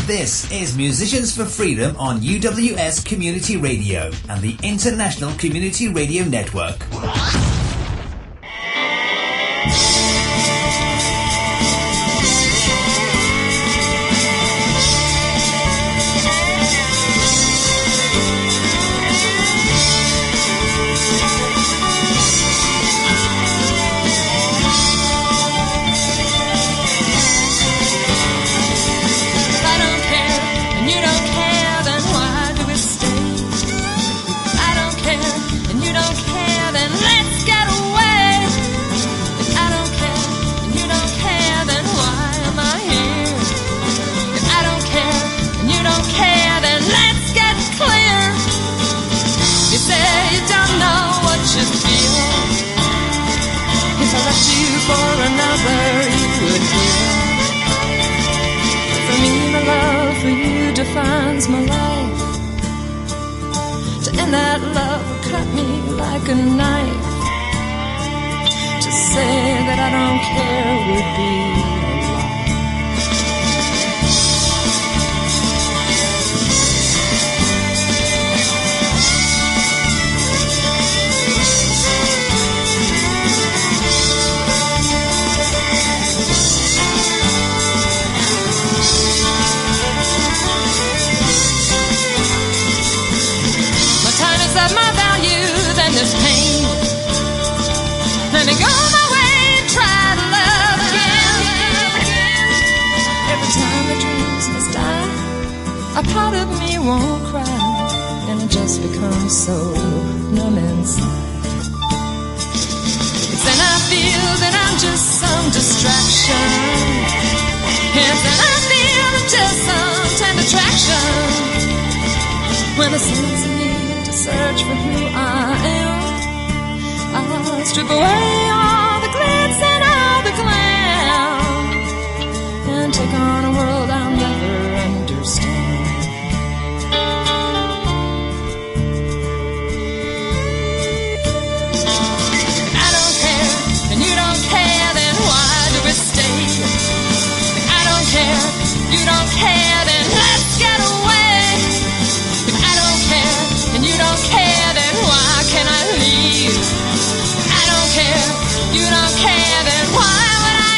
This is Musicians for Freedom on UWS Community Radio and the International Community Radio Network. Defines my life. To end that love would cut me like a knife. To say that I don't care would be a lie. My value than this pain. Let me go my way and try to love again. Every time the dreams must die, a part of me won't cry, and it just becomes so numb inside. It's then I feel that I'm just some distraction. Yes, then I feel I'm just some tender attraction. When the sense of me search for who I am, I'll strip away all the glitz and all the glam, and take on a world I'll never understand. If I don't care, and you don't care, then why do we stay? If I don't care, you don't care, then let's get away. And you don't care, then why can I leave? I don't care, you don't care, then why would I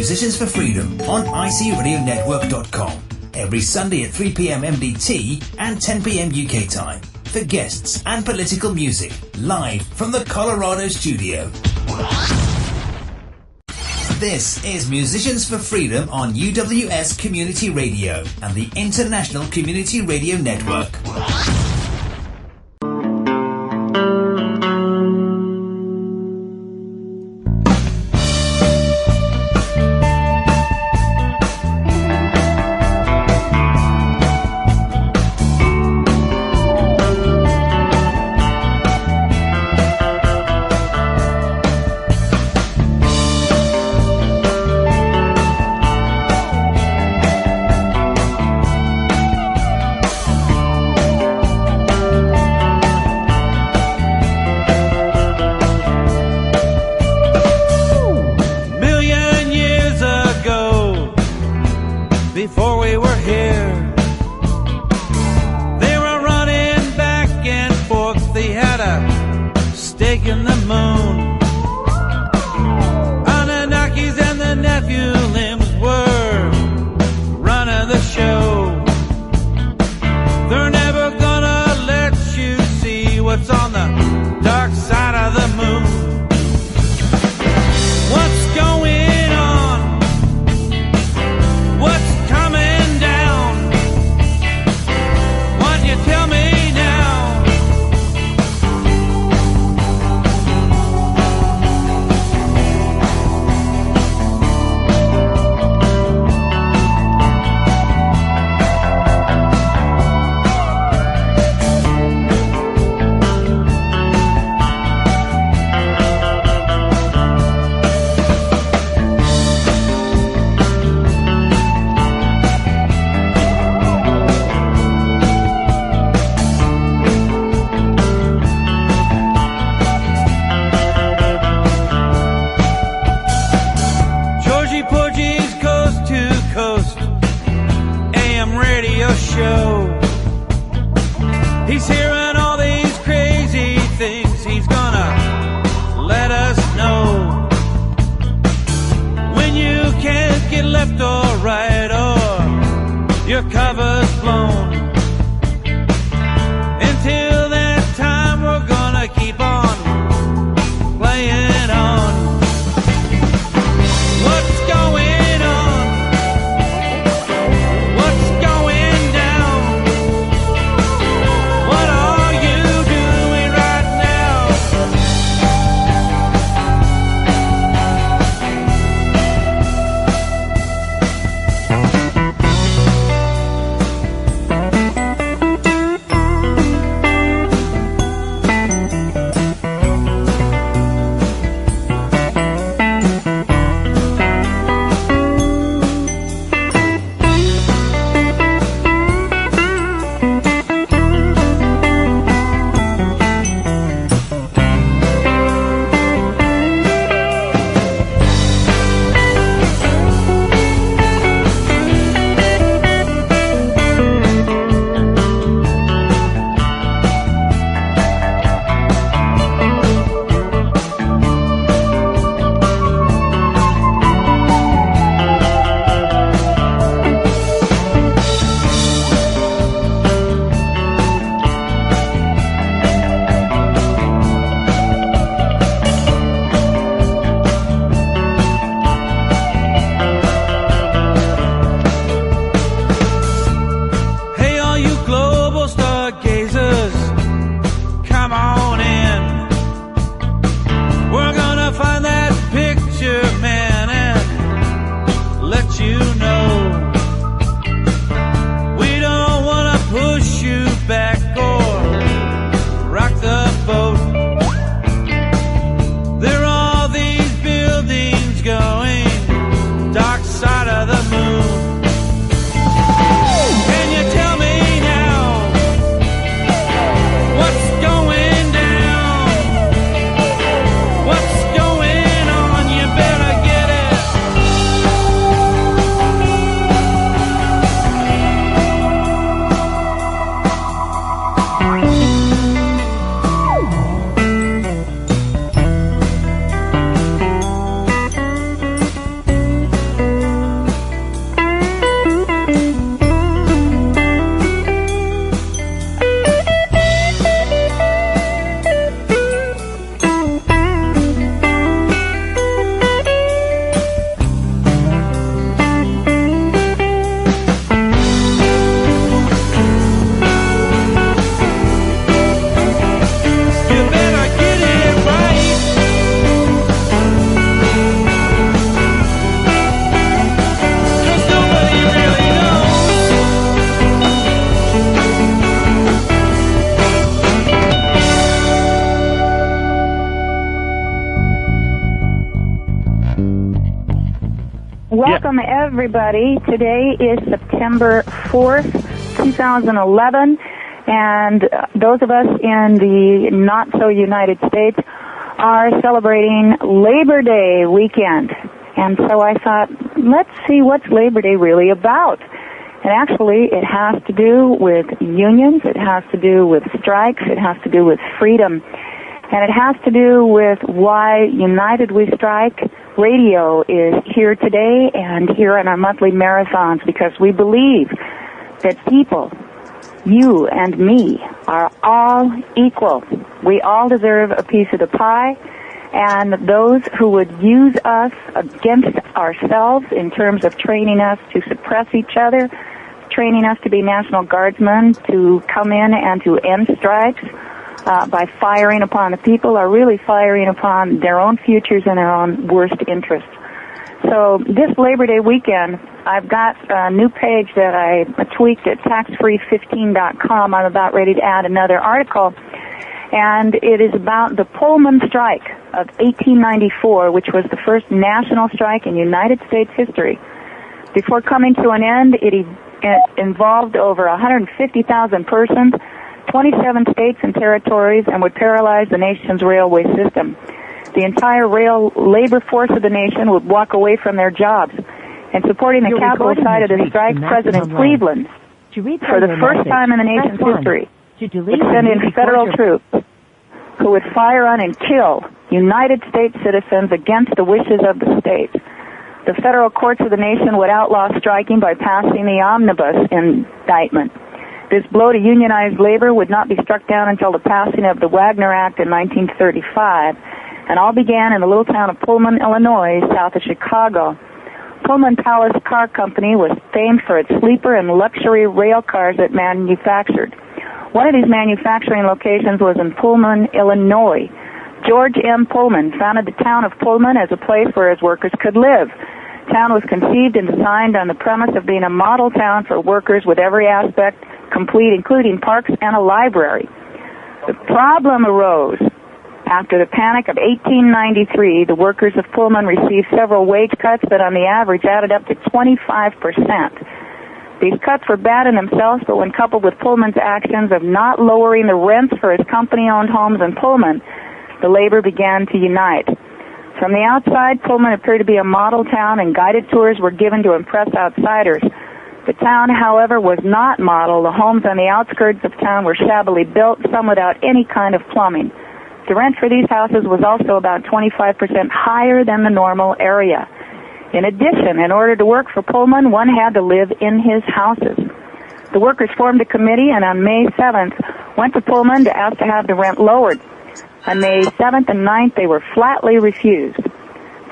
Musicians for Freedom on ICRNetwork.com every Sunday at 3 p.m. MDT and 10 p.m. UK time for guests and political music live from the Colorado studio. This is Musicians for Freedom on UWS Community Radio and the International Community Radio Network. welcome everybody. Today is September 4th, 2011, and those of us in the not-so-United States are celebrating Labor Day weekend. And so I thought, let's see what's Labor Day really about. And actually, it has to do with unions, it has to do with strikes, it has to do with freedom, and it has to do with why United We Strike Radio is here today and here in our monthly marathons, because we believe that people, you and me, are all equal. We all deserve a piece of the pie, and those who would use us against ourselves in terms of training us to suppress each other, training us to be National Guardsmen, to come in and to end strikes by firing upon the people, are really firing upon their own futures and their own worst interests. So this Labor Day weekend, I've got a new page that I tweaked at taxfree15.com. I'm about ready to add another article, and it is about the Pullman strike of 1894, which was the first national strike in United States history. Before coming to an end, it involved over 150,000 persons, 27 states and territories, and would paralyze the nation's railway system. The entire rail labor force of the nation would walk away from their jobs. And supporting the capital side of the strike, President Cleveland, for the first time in the nation's history, would send in federal troops who would fire on and kill United States citizens against the wishes of the states. The federal courts of the nation would outlaw striking by passing the omnibus indictment. This blow to unionized labor would not be struck down until the passing of the Wagner Act in 1935, and all began in the little town of Pullman, Illinois, south of Chicago. Pullman Palace Car Company was famed for its sleeper and luxury rail cars it manufactured. One of these manufacturing locations was in Pullman, Illinois. George M. Pullman founded the town of Pullman as a place where his workers could live. The town was conceived and designed on the premise of being a model town for workers with every aspect complete, including parks and a library. The problem arose after the Panic of 1893. The workers of Pullman received several wage cuts that on the average added up to 25%. These cuts were bad in themselves, but when coupled with Pullman's actions of not lowering the rents for his company-owned homes in Pullman, the labor began to unite. From the outside, Pullman appeared to be a model town, and guided tours were given to impress outsiders. The town, however, was not model. The homes on the outskirts of town were shabbily built, some without any kind of plumbing. The rent for these houses was also about 25% higher than the normal area. In addition, in order to work for Pullman, one had to live in his houses. The workers formed a committee, and on May 7th, went to Pullman to ask to have the rent lowered. On May 7th and 9th, they were flatly refused.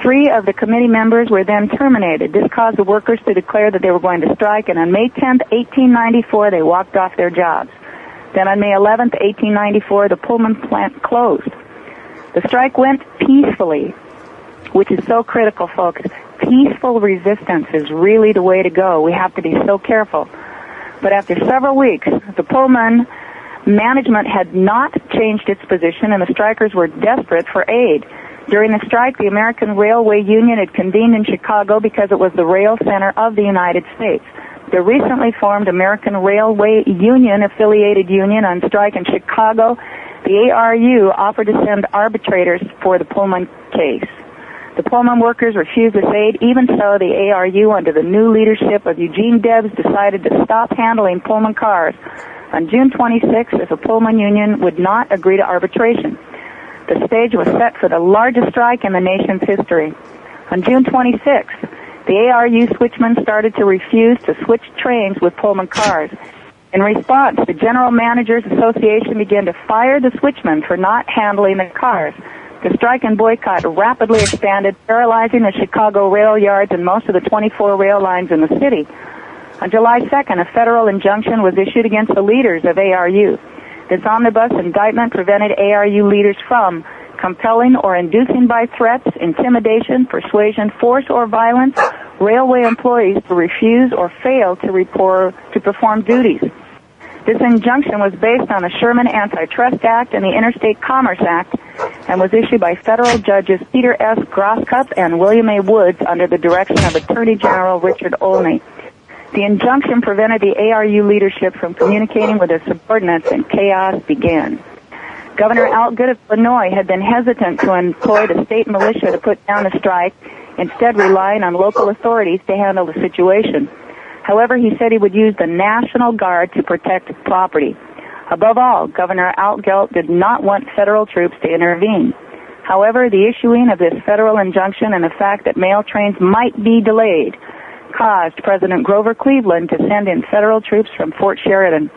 3 of the committee members were then terminated. This caused the workers to declare that they were going to strike, and on May 10th, 1894, they walked off their jobs. Then on May 11th, 1894, the Pullman plant closed. The strike went peacefully, which is so critical, folks. Peaceful resistance is really the way to go. We have to be so careful. But after several weeks, the Pullman management had not changed its position, and the strikers were desperate for aid. During the strike, the American Railway Union had convened in Chicago because it was the rail center of the United States. The recently formed American Railway Union, affiliated union on strike in Chicago, the ARU, offered to send arbitrators for the Pullman case. The Pullman workers refused this aid. Even so, the ARU, under the new leadership of Eugene Debs, decided to stop handling Pullman cars on June 26th if the Pullman union would not agree to arbitration. The stage was set for the largest strike in the nation's history. On June 26th, the ARU switchmen started to refuse to switch trains with Pullman cars. In response, the General Managers Association began to fire the switchmen for not handling the cars. The strike and boycott rapidly expanded, paralyzing the Chicago rail yards and most of the 24 rail lines in the city. On July 2nd, a federal injunction was issued against the leaders of ARU. This omnibus indictment prevented ARU leaders from compelling or inducing by threats, intimidation, persuasion, force, or violence railway employees to refuse or fail to perform duties. This injunction was based on the Sherman Antitrust Act and the Interstate Commerce Act, and was issued by federal judges Peter S. Grosskopf and William A. Woods under the direction of Attorney General Richard Olney. The injunction prevented the ARU leadership from communicating with their subordinates, and chaos began. Governor Altgeld of Illinois had been hesitant to employ the state militia to put down the strike, instead relying on local authorities to handle the situation. However, he said he would use the National Guard to protect property. Above all, Governor Altgeld did not want federal troops to intervene. However, the issuing of this federal injunction and the fact that mail trains might be delayed caused President Grover Cleveland to send in federal troops from Fort Sheridan.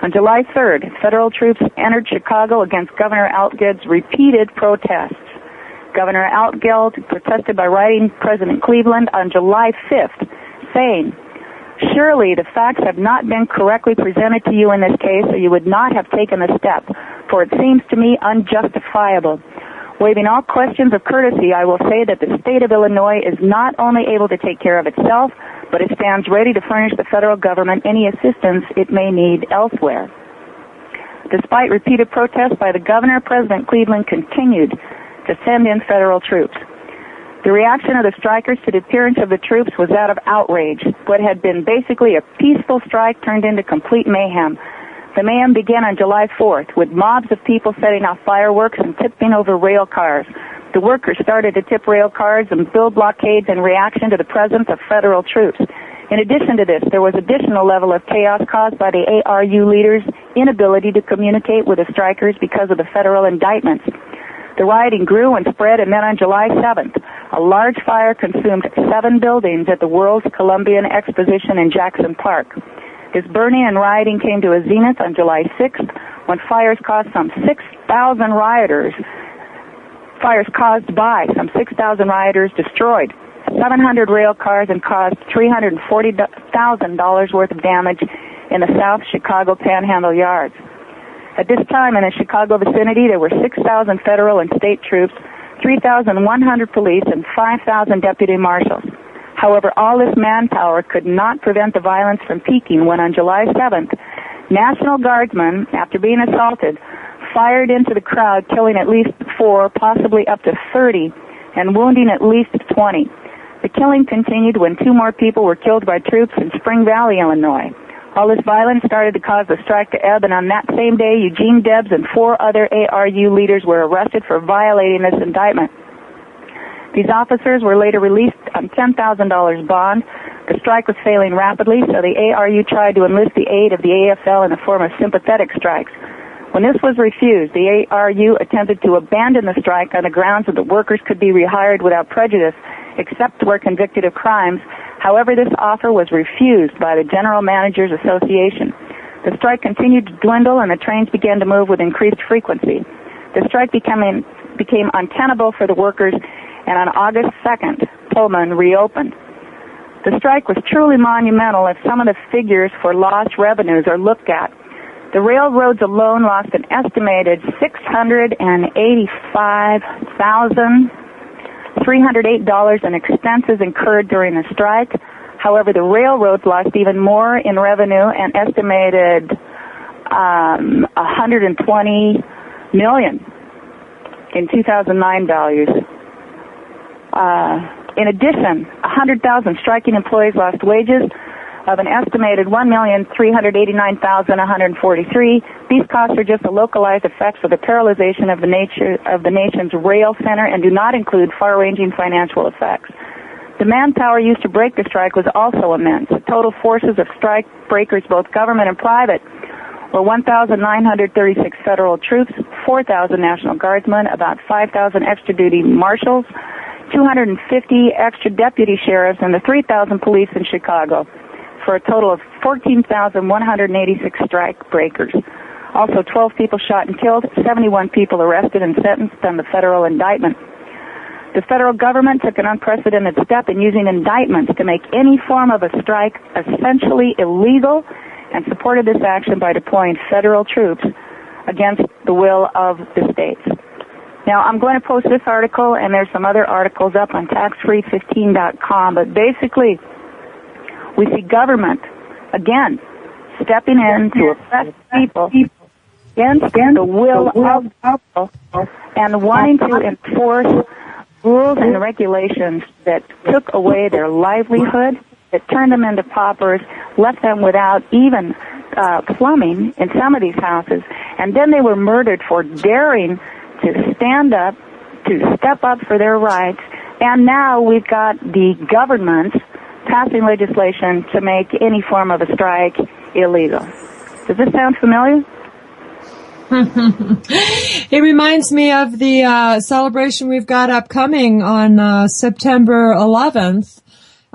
On July 3rd, federal troops entered Chicago against Governor Altgeld's repeated protests. Governor Altgeld protested by writing President Cleveland on July 5th, saying, "Surely the facts have not been correctly presented to you in this case, or you would not have taken the step, for it seems to me unjustifiable. Waiving all questions of courtesy, I will say that the state of Illinois is not only able to take care of itself, but it stands ready to furnish the federal government any assistance it may need elsewhere." Despite repeated protests by the governor, President Cleveland continued to send in federal troops. The reaction of the strikers to the appearance of the troops was that of outrage. What had been basically a peaceful strike turned into complete mayhem. The mayhem began on July 4th, with mobs of people setting off fireworks and tipping over rail cars. The workers started to tip rail cars and build blockades in reaction to the presence of federal troops. In addition to this, there was additional level of chaos caused by the ARU leaders' inability to communicate with the strikers because of the federal indictments. The rioting grew and spread, and then on July 7th, a large fire consumed 7 buildings at the World's Columbian Exposition in Jackson Park. This burning and rioting came to a zenith on July 6th, when fires caused by some 6,000 rioters destroyed 700 rail cars and caused $340,000 worth of damage in the South Chicago Panhandle yards. At this time, in the Chicago vicinity, there were 6,000 federal and state troops, 3,100 police, and 5,000 deputy marshals. However, all this manpower could not prevent the violence from peaking when on July 7th, National Guardsmen, after being assaulted, fired into the crowd, killing at least 4, possibly up to 30, and wounding at least 20. The killing continued when 2 more people were killed by troops in Spring Valley, Illinois. All this violence started to cause the strike to ebb, and on that same day, Eugene Debs and 4 other ARU leaders were arrested for violating this indictment. These officers were later released on $10,000 bond. The strike was failing rapidly, so the ARU tried to enlist the aid of the AFL in the form of sympathetic strikes. When this was refused, the ARU attempted to abandon the strike on the grounds that the workers could be rehired without prejudice, except where convicted of crimes. However, this offer was refused by the General Managers Association. The strike continued to dwindle, and the trains began to move with increased frequency. The strike became untenable for the workers, and on August 2nd, Pullman reopened. The strike was truly monumental if some of the figures for lost revenues are looked at. The railroads alone lost an estimated $685,308 in expenses incurred during the strike. However, the railroads lost even more in revenue, an estimated $120 million in 2009 values. In addition, 100,000 striking employees lost wages of an estimated $1,389,143. These costs are just the localized effects of the paralyzation of the nation's rail center and do not include far-ranging financial effects. The manpower used to break the strike was also immense. The total forces of strike breakers, both government and private, were 1,936 federal troops, 4,000 National Guardsmen, about 5,000 extra-duty marshals, 250 extra deputy sheriffs, and the 3,000 police in Chicago, for a total of 14,186 strike breakers. Also, 12 people shot and killed, 71 people arrested and sentenced on the federal indictment. The federal government took an unprecedented step in using indictments to make any form of a strike essentially illegal, and supported this action by deploying federal troops against the will of the states. Now, I'm going to post this article, and there's some other articles up on taxfree15.com, but basically, we see government, again, stepping in to oppress people against the will of people and wanting to enforce rules and regulations that took away their livelihood, that turned them into paupers, left them without even plumbing in some of these houses, and then they were murdered for daring to stand up, to step up for their rights, and now we've got the government passing legislation to make any form of a strike illegal. Does this sound familiar? It reminds me of the celebration we've got upcoming on September 11th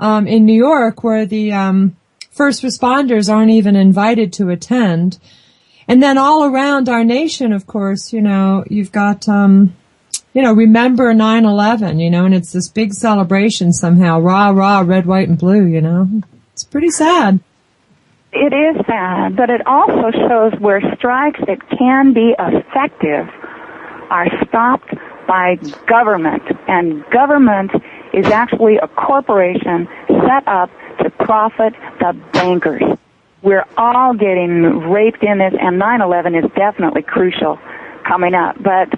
in New York, where the first responders aren't even invited to attend. And then all around our nation, of course, you've got, remember 9/11, and it's this big celebration somehow, rah, rah, red, white, and blue, It's pretty sad. It is sad, but it also shows where strikes that can be effective are stopped by government. And government is actually a corporation set up to profit the bankers. We're all getting raped in this, and 9/11 is definitely crucial coming up. But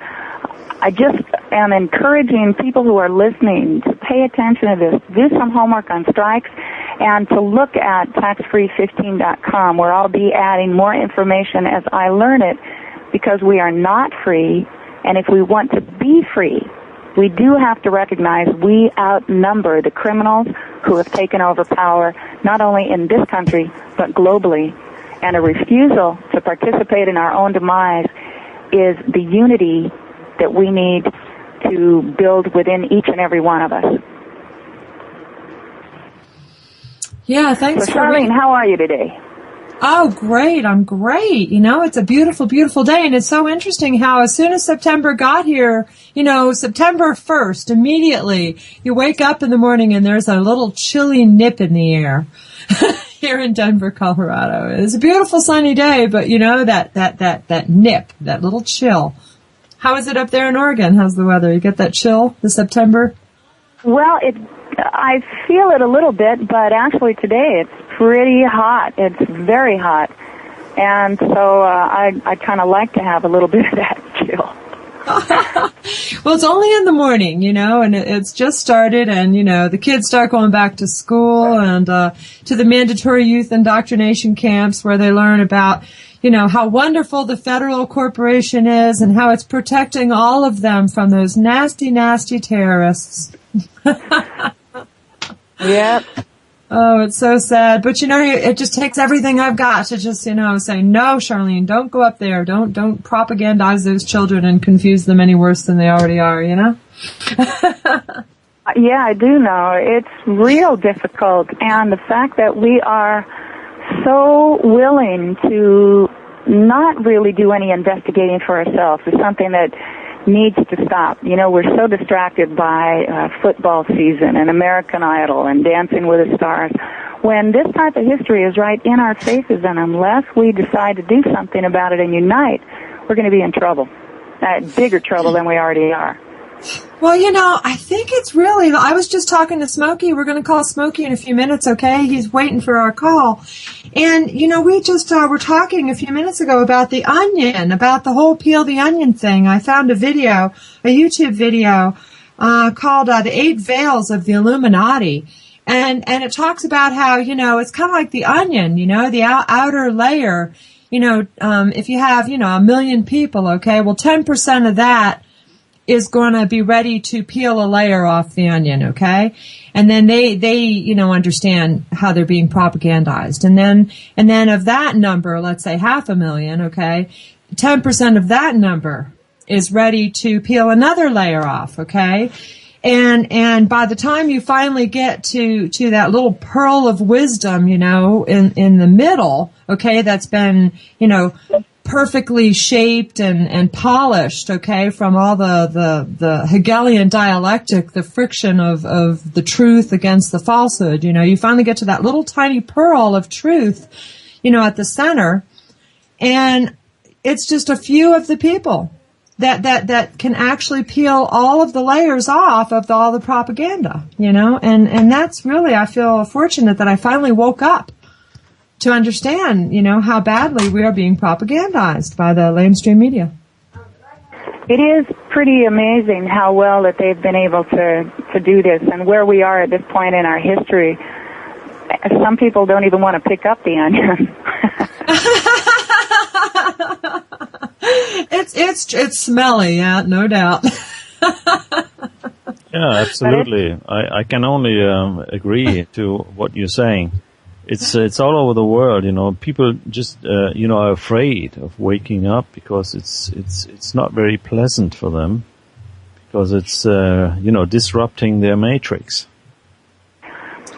I just am encouraging people who are listening to pay attention to this, do some homework on strikes, and to look at taxfree15.com, where I'll be adding more information as I learn it, because we are not free, and if we want to be free, we do have to recognize we outnumber the criminals who have taken over power, not only in this country, but globally. And a refusal to participate in our own demise is the unity that we need to build within each and every one of us. Yeah, thanks, so, Sharlene, how are you today? Oh, great. I'm great. It's a beautiful, beautiful day. And it's so interesting how as soon as September got here, September 1st, immediately, you wake up in the morning and there's a little chilly nip in the air here in Denver, Colorado. It's a beautiful sunny day, but that nip, that little chill. How is it up there in Oregon? How's the weather? You get that chill this September? Well, I feel it a little bit, but actually today it's pretty hot. It's very hot. And so I kind of like to have a little bit of that chill. Well, it's only in the morning, and it's just started, and, the kids start going back to school and to the mandatory youth indoctrination camps where they learn about, how wonderful the federal corporation is and how it's protecting all of them from those nasty, nasty terrorists. Yep. Oh, it's so sad. But, it just takes everything I've got to just, say, no, Sharlene, don't go up there. Don't propagandize those children and confuse them any worse than they already are, Yeah, I do know. It's real difficult. And the fact that we are so willing to not really do any investigating for ourselves is something that needs to stop. We're so distracted by football season and American Idol and Dancing with the Stars, when this type of history is right in our faces, and unless we decide to do something about it and unite, we're going to be in trouble, bigger trouble than we already are. Well, I think it's really, I was just talking to Smokey. We're going to call Smokey in a few minutes, okay? He's waiting for our call. And, we just were talking a few minutes ago about the onion, about the whole peel the onion thing. I found a YouTube video called The 8 Veils of the Illuminati. And it talks about how, it's kind of like the onion, the outer layer, if you have, 1 million people, okay, well, 10% of that is going to be ready to peel a layer off the onion, okay? And then they understand how they're being propagandized. And then of that number, let's say 500,000, okay, 10% of that number is ready to peel another layer off, okay? And by the time you finally get to that little pearl of wisdom, in the middle, okay, that's been, perfectly shaped and polished, okay, from all the Hegelian dialectic, the friction of the truth against the falsehood, you finally get to that little tiny pearl of truth, at the center, and it's just a few of the people that can actually peel all of the layers off of all the propaganda, and that's really, I feel fortunate that I finally woke up. to understand, how badly we are being propagandized by the lamestream media. It is pretty amazing how well that they've been able to do this, and where we are at this point in our history. Some people don't even want to pick up the onion. It's smelly, yeah, no doubt. Yeah, absolutely. I can only agree to what you're saying. It's all over the world, people just, are afraid of waking up because it's not very pleasant for them because it's, disrupting their matrix.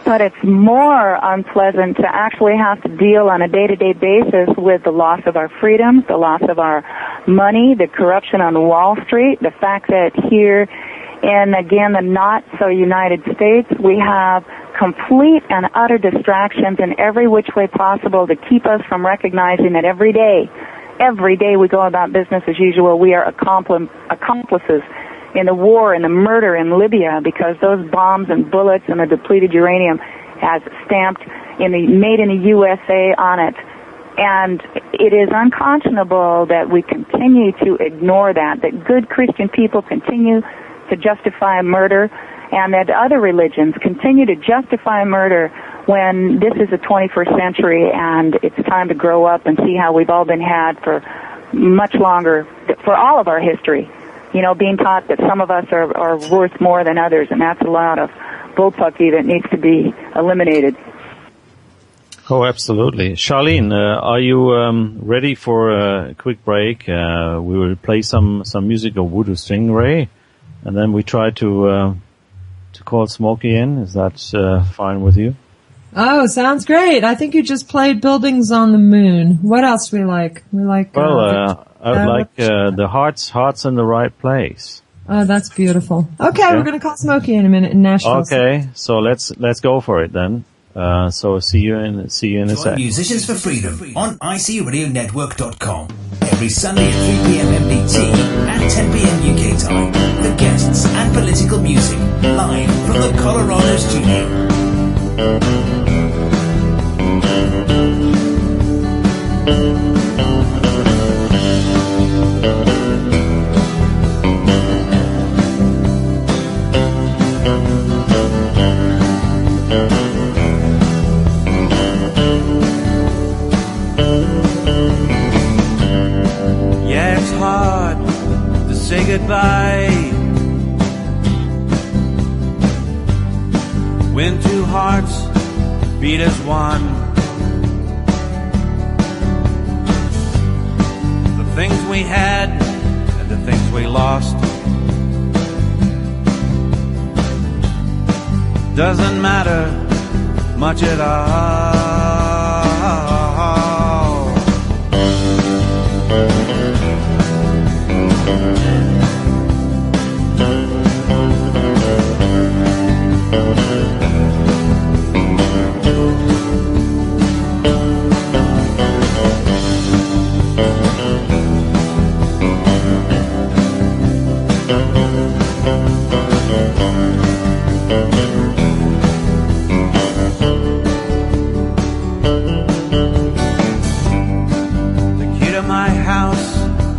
But it's more unpleasant to actually have to deal on a day-to-day basis with the loss of our freedoms, the loss of our money, the corruption on Wall Street, the fact that here in, again, the not-so-United States, we have complete and utter distractions in every which way possible to keep us from recognizing that every day we go about business as usual, we are accomplices in the war and the murder in Libya because those bombs and bullets and the depleted uranium has stamped made in the USA on it. And it is unconscionable that we continue to ignore that good Christian people continue to justify murder, and that other religions continue to justify murder when this is the 21st century and it's time to grow up and see how we've all been had for much longer, for all of our history. Being taught that some of us are worth more than others, and that's a lot of bullpucky that needs to be eliminated. Oh, absolutely. Sharlene, are you ready for a quick break? We will play some music of Voodoo Stingray, and then we try to call Smokey in. Is that fine with you? Oh, sounds great. I think you just played Buildings on the Moon. What else we like? We like... I would like the hearts in the right place. Oh, that's beautiful. Okay, We're going to call Smokey in a minute in Nashville. Okay, so let's go for it then. So see you in a sec. Musicians for Freedom on ICRNetwork.com every Sunday at 3 p.m. MDT and 10 p.m. UK time for guests and political music live from the Colorado studio. Yeah, it's hard to say goodbye when two hearts beat as one. The things we had and the things we lost doesn't matter much at all.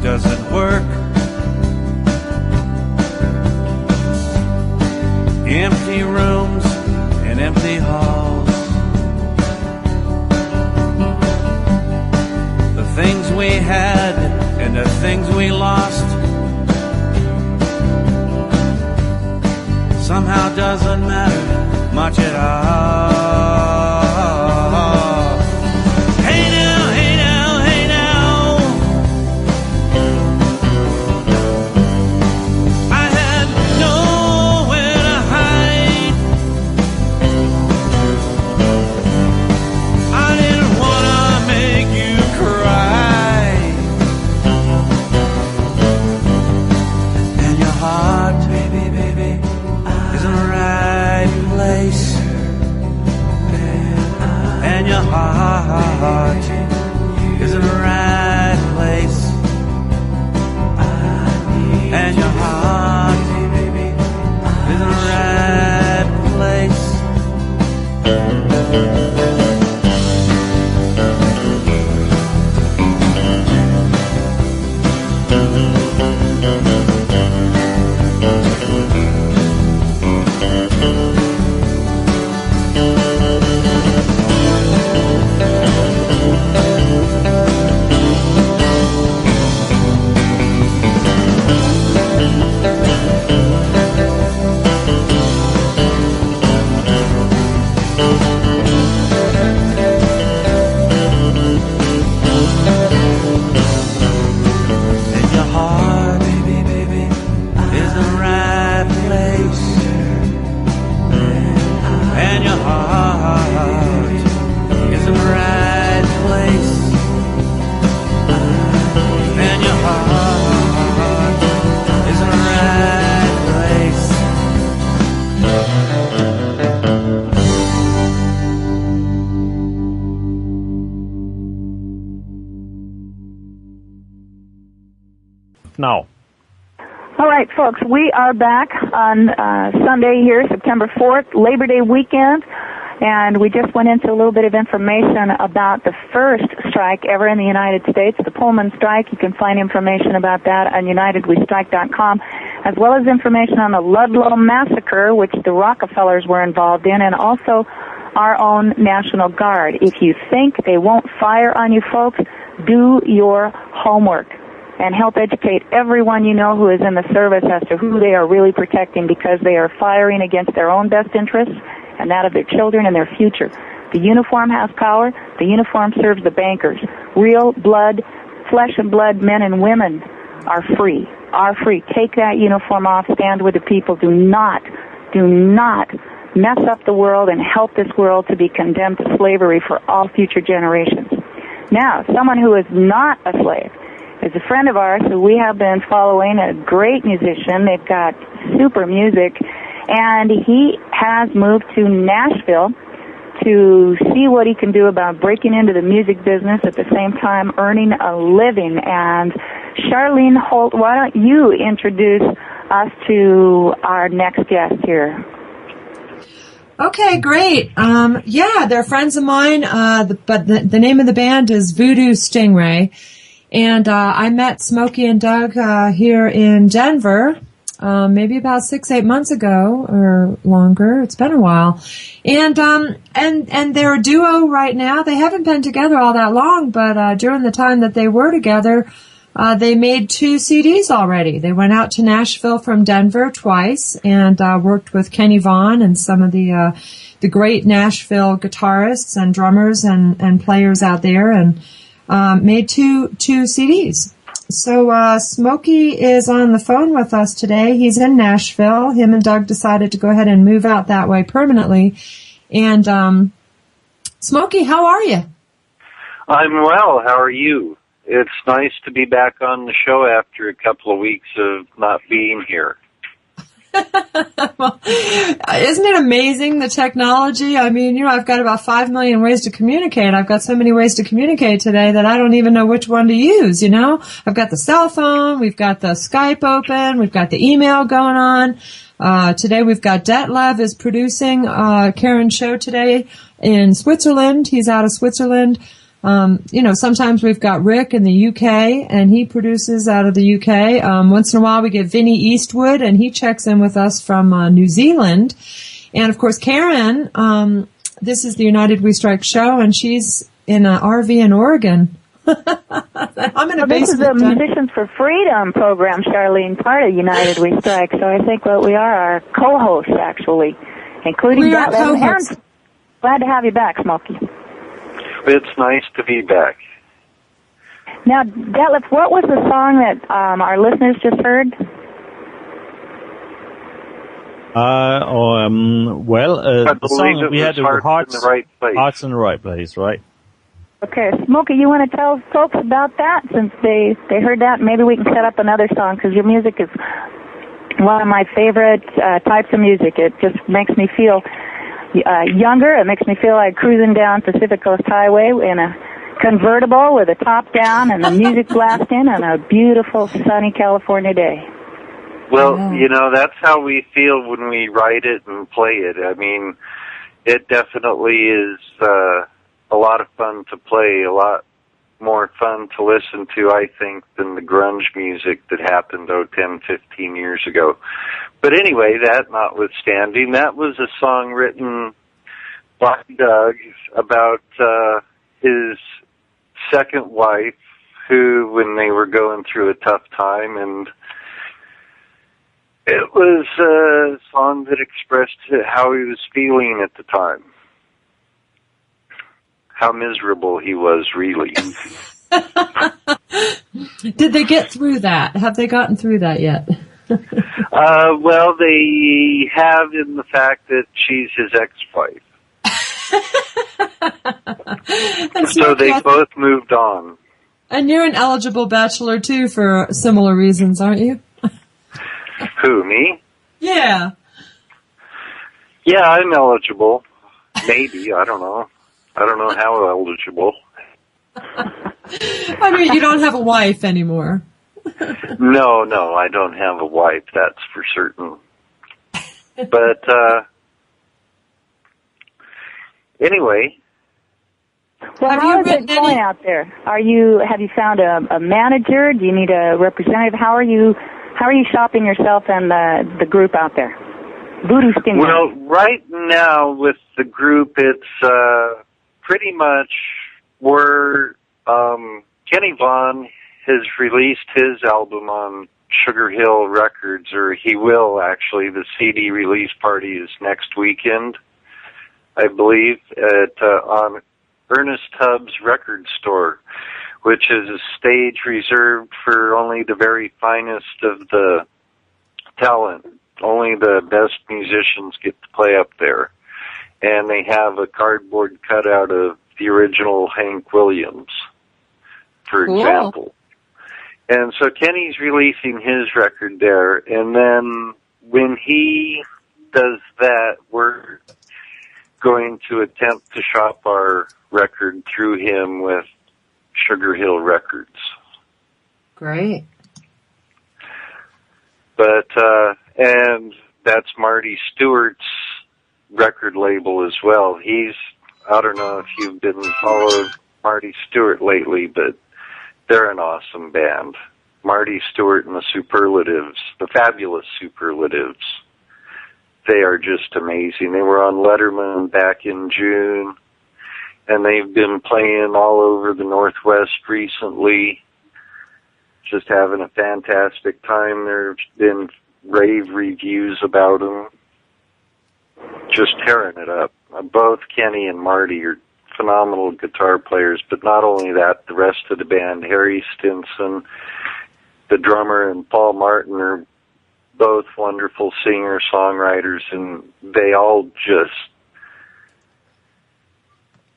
Doesn't work. Empty rooms and empty halls. The things we had and the things we lost somehow doesn't matter much at all. Hey now, hey now, hey now, I had nowhere to hide. I didn't wanna make you cry, and your heart, baby, baby, is in the right place. heart is in the right place. And your heart is in the right place. Now. All right, folks, we are back on Sunday here, September 4th, Labor Day weekend, and we just went into a little bit of information about the first strike ever in the United States, the Pullman strike. You can find information about that on UnitedWeStrike.com, as well as information on the Ludlow Massacre, which the Rockefellers were involved in, and also our own National Guard. If you think they won't fire on you folks, do your homework and help educate everyone you know who is in the service as to who they are really protecting, because they are firing against their own best interests and that of their children and their future. The uniform has power. The uniform serves the bankers. Real blood, flesh and blood men and women are free. Take that uniform off. Stand with the people. Do not mess up the world and help this world to be condemned to slavery for all future generations. Now, someone who is not a slave is a friend of ours who we have been following, a great musician. They've got super music, and he has moved to Nashville to see what he can do about breaking into the music business at the same time earning a living. And Sharlene Holt, why don't you introduce us to our next guest here? Okay, great. They're friends of mine, but the name of the band is Voodoo Stingray. And I met Smokey and Doug here in Denver, maybe about 6-8 months ago or longer. It's been a while. And they're a duo right now. They haven't been together all that long, but during the time that they were together, they made 2 CDs already. They went out to Nashville from Denver twice and worked with Kenny Vaughn and some of the great Nashville guitarists and drummers and players out there, and made two CDs. So Smokey is on the phone with us today. He's in Nashville. Him and Doug decided to go ahead and move out that way permanently. And Smokey, how are you? I'm well. How are you? It's nice to be back on the show after a couple of weeks of not being here. Well, isn't it amazing, the technology? I mean, I've got about 5 million ways to communicate. I've got so many ways to communicate today that I don't even know which one to use, I've got the cell phone, we've got the Skype open, we've got the email going on. Today we've got Detlev is producing Karen's show today in Switzerland. He's out of Switzerland. Sometimes we've got Rick in the UK, and he produces out of the UK. Once in a while we get Vinny Eastwood, and he checks in with us from New Zealand. And of course Karen, this is the United We Strike show, and she's in an RV in Oregon. I'm in a basement. This is the Musicians for Freedom program, Sharlene, part of United We Strike. So I think we are our co-hosts, actually, including that. Glad to have you back, Smokey. It's nice to be back. Now, Detlev, what was the song that our listeners just heard? The song we had Hearts in the Right Place, right? Okay, Smokey, you want to tell folks about that, since they heard that? Maybe we can set up another song, because your music is one of my favorite types of music. It just makes me feel younger. It makes me feel like cruising down Pacific Coast Highway in a convertible with the top down and the music blasting on a beautiful sunny California day. Well, that's how we feel when we write it and play it. I mean, it definitely is a lot of fun to play, a lot more fun to listen to, I think, than the grunge music that happened, 10, 15 years ago. But anyway, that notwithstanding, that was a song written by Doug about his second wife, who, when they were going through a tough time, and it was a song that expressed how he was feeling at the time. How miserable he was, really. Did they get through that? Have they gotten through that yet? Well, they have, in the fact that she's his ex-wife. So they both moved on. And you're an eligible bachelor, too, for similar reasons, aren't you? Who, me? Yeah. Yeah, I'm eligible. Maybe, I don't know. I don't know how eligible. I mean, you don't have a wife anymore. No, I don't have a wife, that's for certain. But, anyway. Well, how is it going out there? Have you found a manager? Do you need a representative? How are you shopping yourself and the group out there? Voodoo Stingray. Well, right now with the group, it's pretty much where Kenny Vaughn has released his album on Sugar Hill Records, or he will actually. The CD release party is next weekend, I believe, on Ernest Tubbs Record Store, which is a stage reserved for only the very finest of the talent. Only the best musicians get to play up there. And they have a cardboard cutout of the original Hank Williams, for example. And so Kenny's releasing his record there, and then when he does that, we're going to attempt to shop our record through him with Sugar Hill Records. Great. But, and that's Marty Stewart's record label as well. I don't know if you've been followed Marty Stewart lately, but they're an awesome band. Marty Stewart and the Superlatives, the Fabulous Superlatives. They are just amazing. They were on Letterman back in June, and they've been playing all over the Northwest recently, just having a fantastic time. There's been rave reviews about them, just tearing it up. Both Kenny and Marty are phenomenal guitar players, but not only that, the rest of the band, Harry Stinson, the drummer, and Paul Martin are both wonderful singer-songwriters, and they all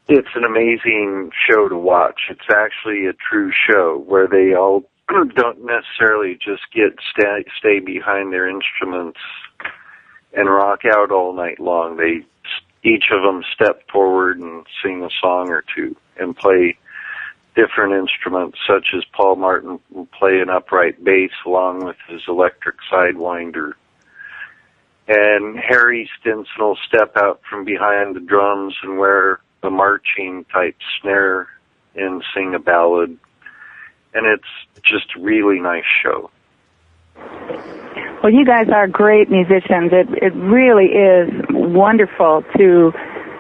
it's an amazing show to watch. It's actually a true show where they all don't necessarily just stay behind their instruments and rock out all night long. Each of them step forward and sing a song or two and play different instruments, such as Paul Martin will play an upright bass along with his electric sidewinder. And Harry Stinson will step out from behind the drums and wear a marching type snare and sing a ballad. And it's just a really nice show. Well, you guys are great musicians. It really is wonderful to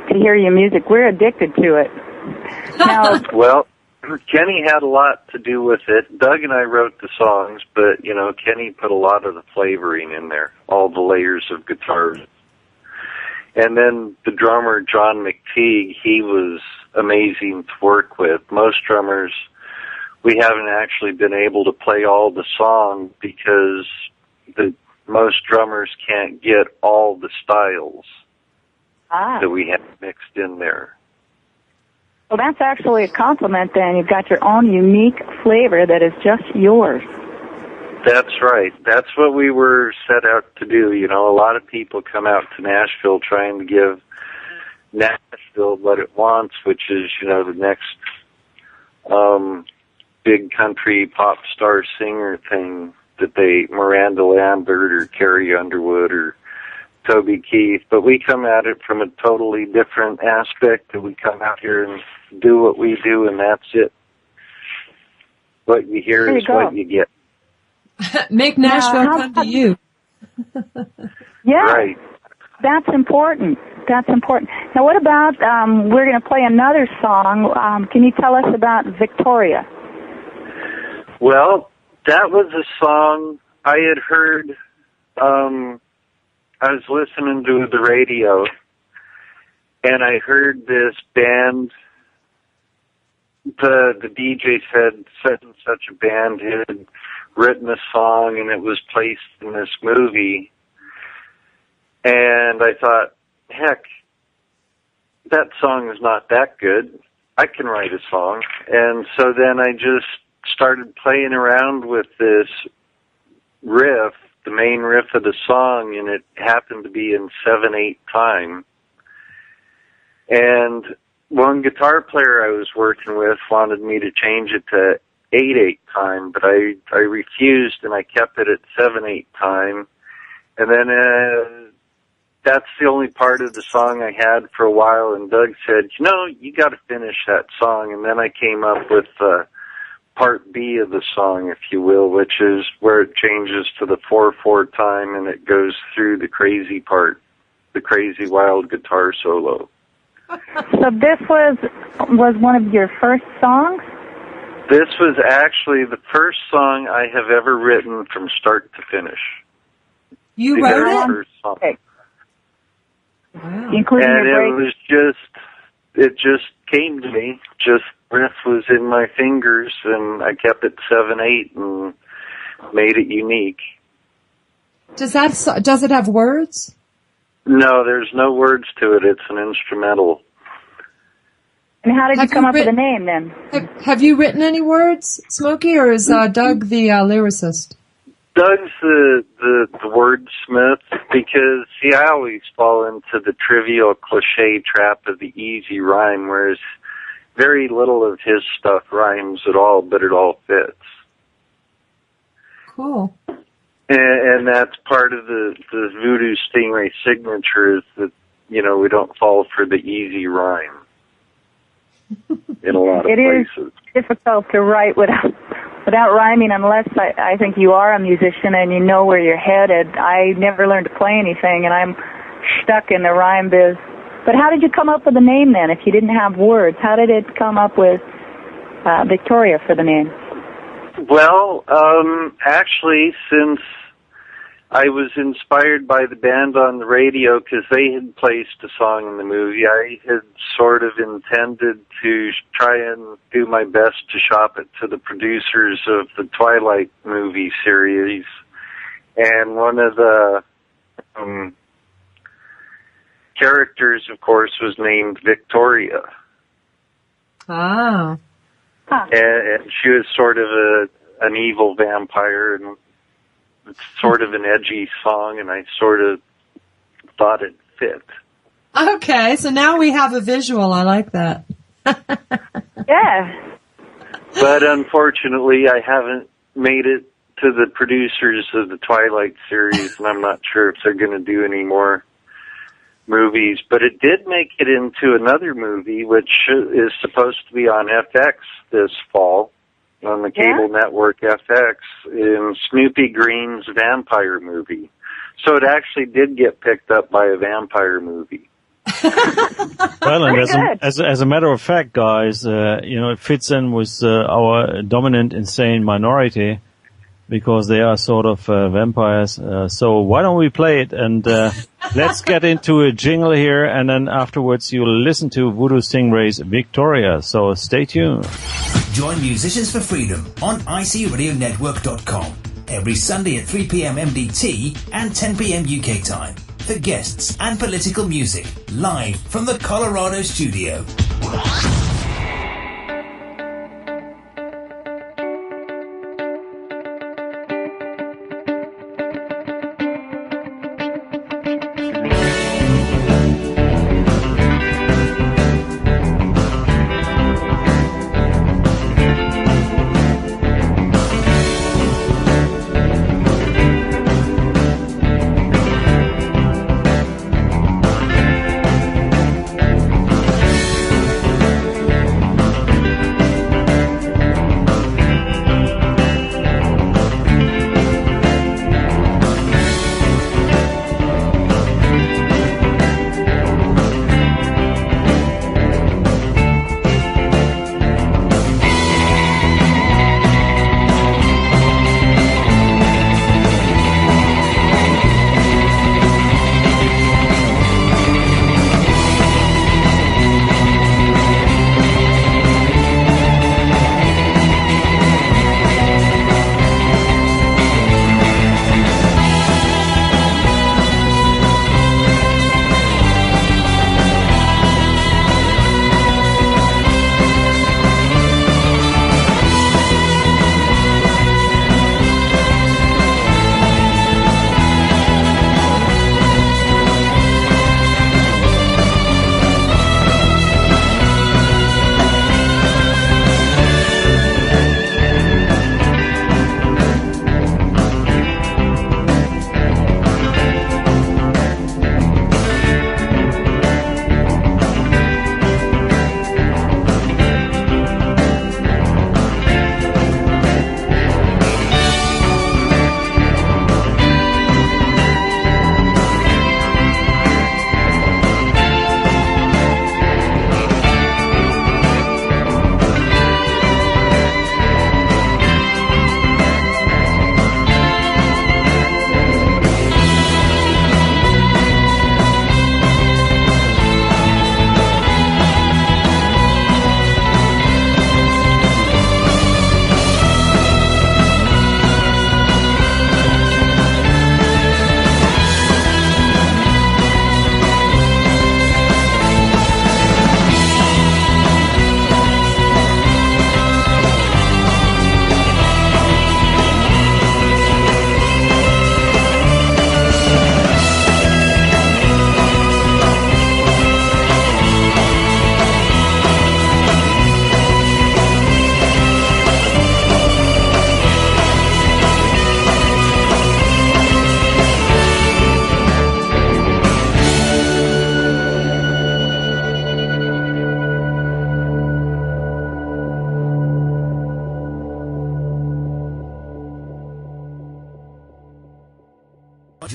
hear your music. We're addicted to it. Now, well, Kenny had a lot to do with it. Doug and I wrote the songs, but, Kenny put a lot of the flavoring in there, all the layers of guitars. And then the drummer, John McTeague, he was amazing to work with. Most drummers, we haven't actually been able to play all the songs because most drummers can't get all the styles that we have mixed in there. Well, that's actually a compliment then. You've got your own unique flavor that is just yours. That's right. That's what we were set out to do. A lot of people come out to Nashville trying to give Nashville what it wants, which is, the next big country pop star singer thing that Miranda Lambert or Carrie Underwood or Toby Keith. But we come at it from a totally different aspect, and we come out here and do what we do, and that's it. What you hear is what you get. Make Nashville come to you. Yeah. Right. That's important. Now, what about, we're going to play another song. Can you tell us about Victoria? Well, that was a song I had heard. I was listening to the radio, and I heard this band. The DJ said such and such a band had written a song, and it was placed in this movie. And I thought, heck, that song is not that good. I can write a song. And so then I just started playing around with this riff, the main riff of the song, and it happened to be in 7/8 time. And one guitar player I was working with wanted me to change it to 8/8 time, but I refused, and I kept it at 7/8 time. And then that's the only part of the song I had for a while, and Doug said, you got to finish that song. And then I came up with part B of the song, if you will, which is where it changes to the 4/4 time, and it goes through the crazy part, the crazy wild guitar solo. So this was one of your first songs? This was actually the first song I have ever written from start to finish. You wrote it? First song. Okay. Wow. Including And your break? it just came to me. Just riff was in my fingers, and I kept it 7/8 and made it unique. Does it have words? No, there's no words to it. It's an instrumental. And how did you come up with the name then? Have you written any words, Smokey, or is Doug the lyricist? Doug's the wordsmith, because, see, I always fall into the trivial cliche trap of the easy rhyme, whereas very little of his stuff rhymes at all, but it all fits. Cool. And that's part of the Voodoo Stingray signature, is that, we don't fall for the easy rhyme in a lot of places. It is difficult to write without rhyming, unless I think you are a musician and you know where you're headed. I never learned to play anything, and I'm stuck in the rhyme biz. But how did you come up with the name then, if you didn't have words? How did it come up with Victoria for the name? Well, actually, since I was inspired by the band on the radio because they had placed a song in the movie, I had sort of intended to try and do my best to shop it to the producers of the Twilight movie series. And one of the characters, of course, was named Victoria. Ah. Huh. And she was sort of an evil vampire, and it's sort of an edgy song, and I sort of thought it fit. Okay, so now we have a visual. I like that. Yeah. But unfortunately, I haven't made it to the producers of the Twilight series, and I'm not sure if they're going to do any more movies. But it did make it into another movie, which is supposed to be on FX this fall, on the cable network FX, in Snoopy Green's vampire movie. So it actually did get picked up by a vampire movie. Well, and as a matter of fact, guys, it fits in with our dominant insane minority, because they are sort of vampires. So why don't we play it, and let's get into a jingle here, and then afterwards you'll listen to Voodoo Stingray's Victoria. So stay tuned. Join Musicians for Freedom on ICRadionetwork.com every Sunday at 3 p.m. MDT and 10 p.m. UK time for guests and political music, live from the Colorado studio.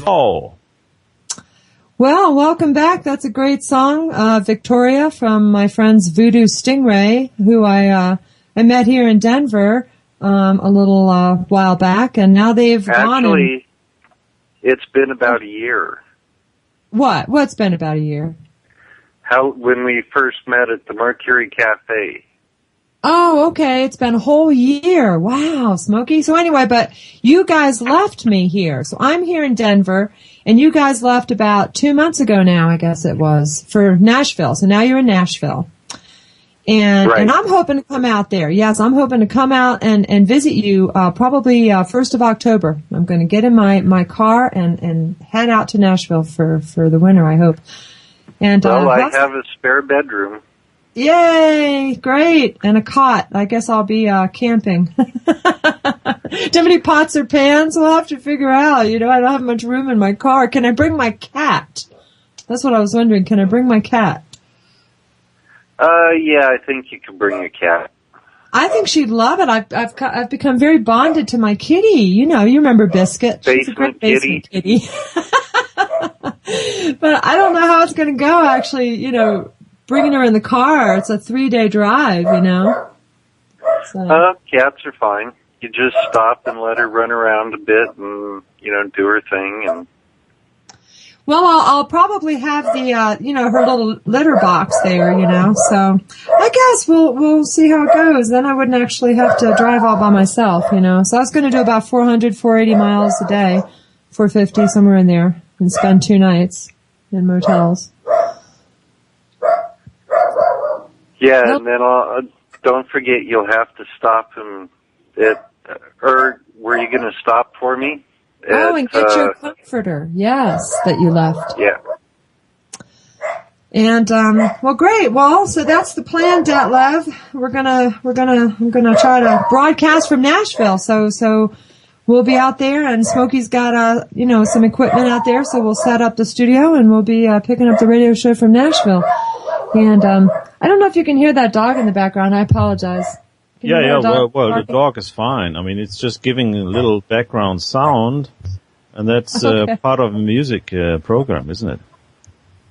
Oh. Well, welcome back. That's a great song, Victoria, from my friends Voodoo Stingray, who I met here in Denver a little while back, and now they've gone. Actually, it's been about a year. What? What's been about a year? When we first met at the Mercury Cafe. Oh, okay. It's been a whole year. Wow, Smokey. So anyway, but you guys left me here. So I'm here in Denver, and you guys left about 2 months ago now, I guess it was, for Nashville. So now you're in Nashville. And, right. And I'm hoping to come out there. Yes, I'm hoping to come out and visit you, probably, 1st of October. I'm going to get in my car and head out to Nashville for the winter, I hope. And, well, I have a spare bedroom. Yay! Great! And a cot. I guess I'll be camping. Do you have any pots or pans? We'll have to figure out. You know, I don't have much room in my car. Can I bring my cat? That's what I was wondering. Can I bring my cat? Yeah, I think you can bring a cat. I think she'd love it. I've become very bonded to my kitty. You know, you remember Biscuit. She's a great basement kitty. But I don't know how it's going to go, actually, you know, bringing her in the car. It's a 3-day drive, you know. So. Cats are fine. You just stop and let her run around a bit and, you know, do her thing. And well, I'll probably have the, you know, her little litter box there, you know. So I guess we'll see how it goes. Then I wouldn't actually have to drive all by myself, you know. So I was going to do about 480 miles a day, 450, somewhere in there, and spend 2 nights in motels. yeah, nope. And then don't forget you'll have to stop him or were you going to stop for me? Oh, and get your comforter. Yes, that you left. Yeah. And well, great. Well, so that's the plan, Detlev. I'm gonna try to broadcast from Nashville. So we'll be out there, and Smokey's got you know, some equipment out there. So we'll set up the studio, and we'll be picking up the radio show from Nashville. And I don't know if you can hear that dog in the background. I apologize. Yeah. Well, the dog is fine. I mean, it's just giving a little background sound, and that's part of a music program, isn't it?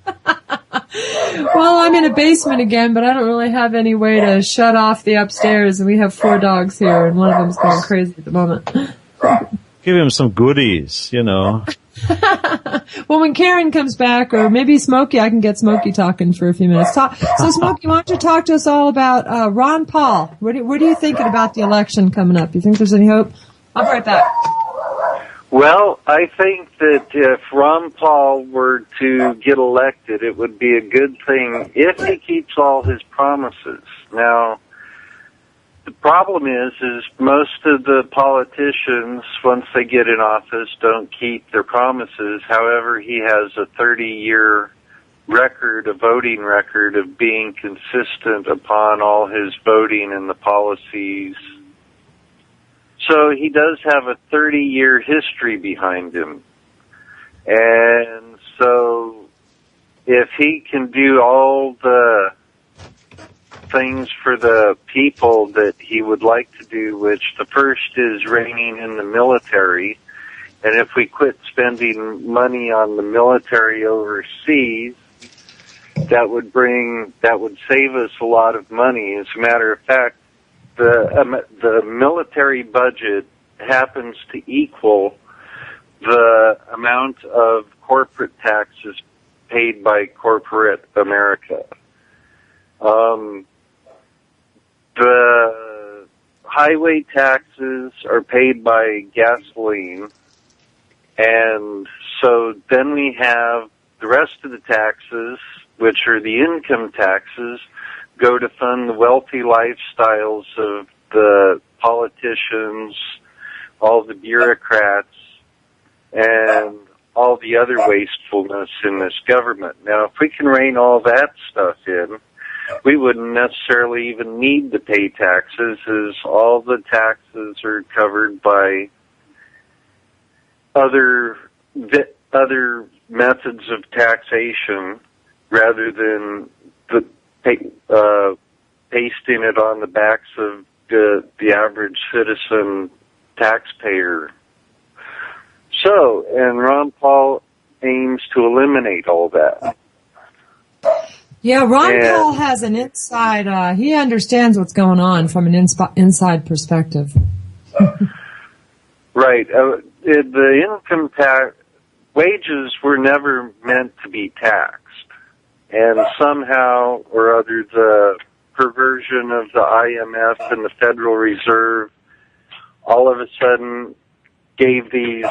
Well, I'm in a basement again, but I don't really have any way to shut off the upstairs, and we have 4 dogs here, and one of them's going crazy at the moment. Give him some goodies, you know. Well, when Karen comes back, or maybe Smokey, I can get Smokey talking for a few minutes. So, Smokey, why don't you talk to us all about Ron Paul? What are you thinking about the election coming up? You think there's any hope? I'll be right back. Well, I think that if Ron Paul were to get elected, it would be a good thing if he keeps all his promises. Now, the problem is most of the politicians, once they get in office, don't keep their promises. However, he has a 30-year voting record of being consistent upon all his voting and the policies. So he does have a 30-year history behind him. And so if he can do all the things for the people that he would like to do, which the first is reining in the military, and if we quit spending money on the military overseas, that would save us a lot of money. As a matter of fact, the military budget happens to equal the amount of corporate taxes paid by corporate America. The highway taxes are paid by gasoline, and so then we have the rest of the taxes, which are the income taxes, go to fund the wealthy lifestyles of the politicians, all the bureaucrats, and all the other wastefulness in this government. Now, if we can rein all that stuff in, we wouldn't necessarily even need to pay taxes, as all the taxes are covered by other methods of taxation rather than pasting it on the backs of the average citizen taxpayer. So, and Ron Paul aims to eliminate all that. Yeah, Ron Paul has an inside, he understands what's going on from an inside perspective. Right. The income tax, wages were never meant to be taxed. And somehow or other, the perversion of the IMF and the Federal Reserve all of a sudden gave these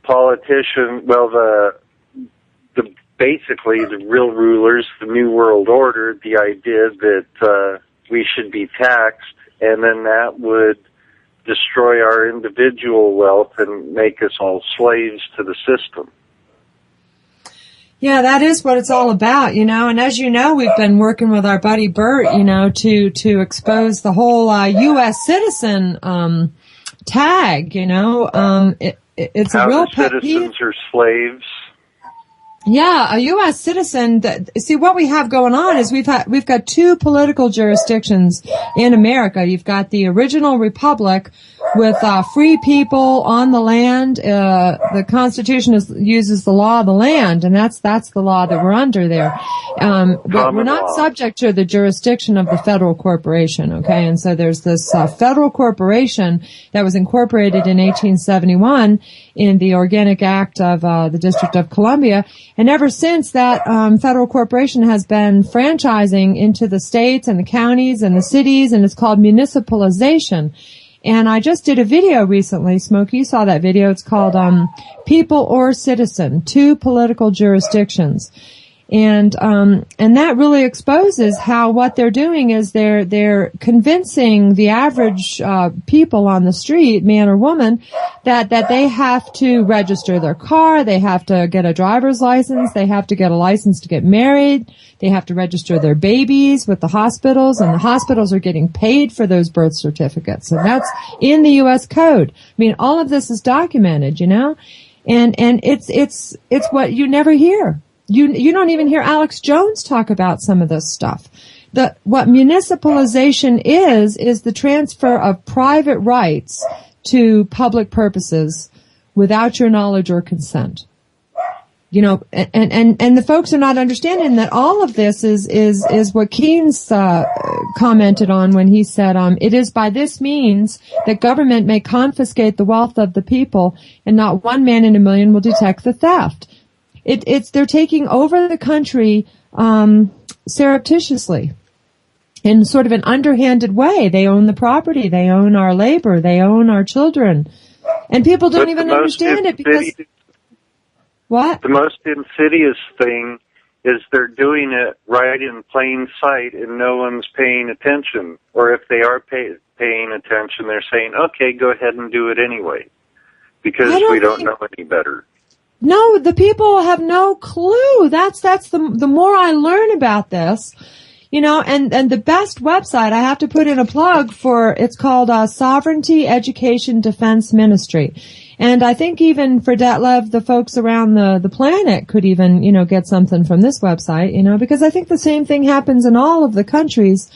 politicians, well, the basically the real rulers, the New World Order, the idea that we should be taxed, and then that would destroy our individual wealth and make us all slaves to the system. Yeah, that is what it's all about, and as you know, we've been working with our buddy Bert, to expose the whole U.S. citizen tag, it's how a real the citizens are slaves. Yeah, a U.S. citizen. See, what we have going on is we've got two political jurisdictions in America. You've got the original republic with free people on the land. The Constitution uses the law of the land, and that's the law that we're under there. But we're not subject to the jurisdiction of the federal corporation. Okay, and so there's this federal corporation that was incorporated in 1871 in the Organic Act of the District of Columbia. And ever since, that federal corporation has been franchising into the states and the counties and the cities, and it's called municipalization. And I just did a video recently, Smokey, you saw that video. It's called People or Citizen, Two Political Jurisdictions. And that really exposes how what they're doing is they're convincing the average people on the street, man or woman, that they have to register their car, they have to get a driver's license, they have to get a license to get married, they have to register their babies with the hospitals, and the hospitals are getting paid for those birth certificates. And that's in the U.S. Code. I mean, all of this is documented, and it's what you never hear. You don't even hear Alex Jones talk about some of this stuff. What municipalization is the transfer of private rights to public purposes without your knowledge or consent. And the folks are not understanding that all of this is what Keynes commented on when he said, it is by this means that government may confiscate the wealth of the people, and not one man in a million will detect the theft. They're taking over the country surreptitiously in sort of an underhanded way. They own the property, they own our labor, they own our children, and people don't even understand it because what? The most insidious thing is they're doing it right in plain sight, and no one's paying attention. Or if they are paying attention, they're saying, "Okay, go ahead and do it anyway," because we don't know any better. No, the people have no clue. That's the more I learn about this, and the best website I have to put in a plug for, it's called Sovereignty Education Defense Ministry. And I think even for Detlev, the folks around the planet could even, get something from this website, because I think the same thing happens in all of the countries.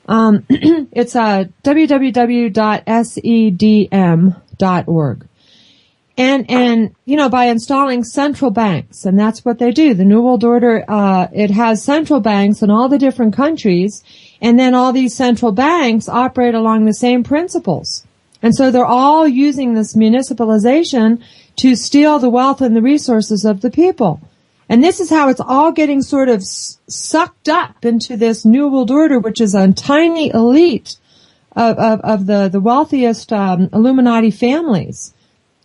It's www.sedm.org. And by installing central banks, and that's what they do. The New World Order, it has central banks in all the different countries, and then all these central banks operate along the same principles. And so they're all using this municipalization to steal the wealth and the resources of the people. And this is how it's all getting sort of sucked up into this New World Order, which is a tiny elite of the wealthiest Illuminati families.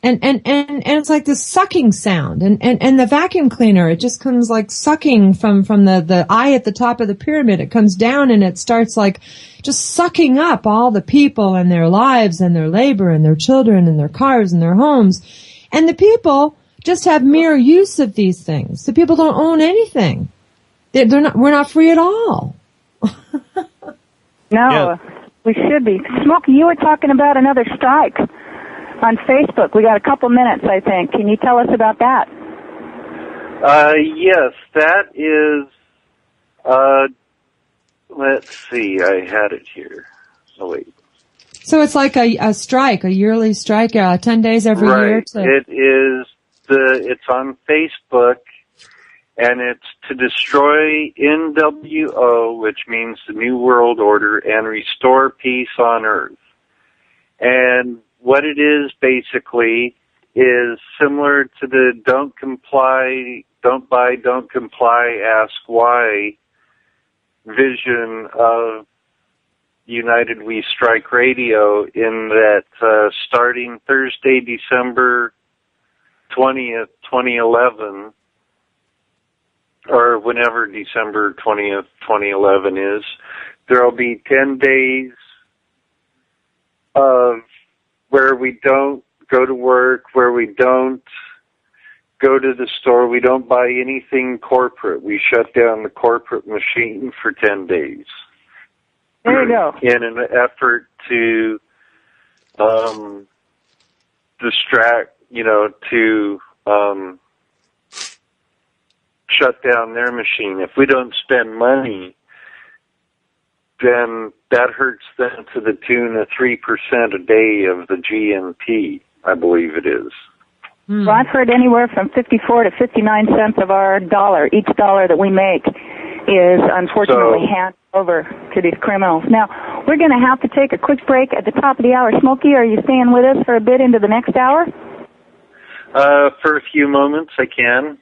And it's like this sucking sound, and the vacuum cleaner, it just comes like sucking from the eye at the top of the pyramid. It comes down and it starts like just sucking up all the people and their lives and their labor and their children and their cars and their homes. And the people just have mere use of these things. The people don't own anything. We're not free at all. No, we should be. Smokey, you were talking about another strike on Facebook. We got a couple minutes, I think. Can you tell us about that? Yes, that is, let's see, I had it here. Oh, wait. So it's like a strike, a yearly strike, 10 days every year. It's on Facebook, and it's to destroy NWO, which means the New World Order, and restore peace on Earth. And what it is basically is similar to the don't comply, don't buy, don't comply, ask why vision of United We Strike Radio, in that starting Thursday, December 20th, 2011, or whenever December 20th, 2011 is, there will be 10 days of where we don't go to work, where we don't go to the store, we don't buy anything corporate. We shut down the corporate machine for 10 days. There you go. In an effort to distract, to shut down their machine. If we don't spend money, then that hurts them to the tune of 3% a day of the GNP, I believe it is. Well, I've heard anywhere from 54 to 59 cents of our dollar. Each dollar that we make is unfortunately handed over to these criminals. Now, we're going to have to take a quick break at the top of the hour. Smokey, are you staying with us for a bit into the next hour? For a few moments, I can.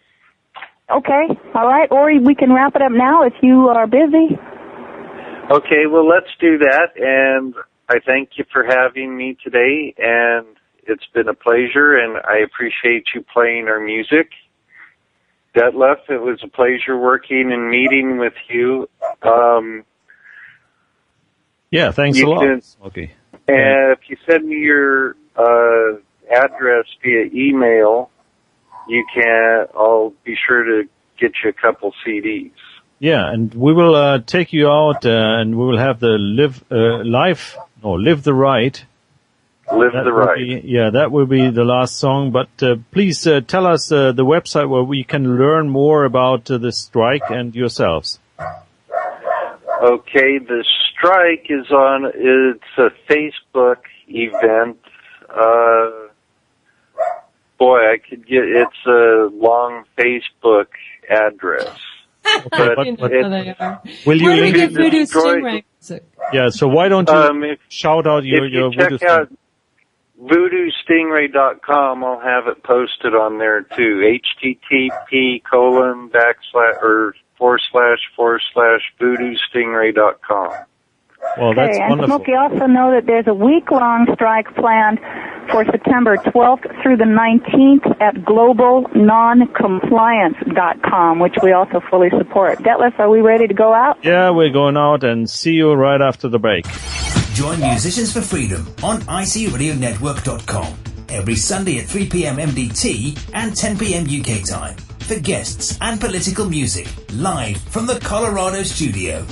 Okay, all right. Or we can wrap it up now if you are busy. Okay, well, let's do that. And I thank you for having me today, and it's been a pleasure, and I appreciate you playing our music. Detlev, it was a pleasure working and meeting with you. Yeah, thanks a lot. Okay. And if you send me your address via email, I'll be sure to get you a couple CDs. Yeah, and we will take you out, and we will have the Live the Right. That will be the last song. But please tell us the website where we can learn more about the strike and yourselves. Okay, the strike is it's a Facebook event. It's a long Facebook address. Okay, will you link it? Voodoo Stingray. Yeah, so why don't you shout out your check out VoodooStingray.com, I'll have it posted on there too. http://VoodooStingray.com. Well, that's and wonderful. Smokey, also know that there's a week-long strike planned for September 12th through the 19th at globalnoncompliance.com, which we also fully support. Detlev, are we ready to go out? Yeah, we're going out, and see you right after the break. Join Musicians for Freedom on ICRN-Radio every Sunday at 3 p.m. MDT and 10 p.m. UK time for guests and political music live from the Colorado studio.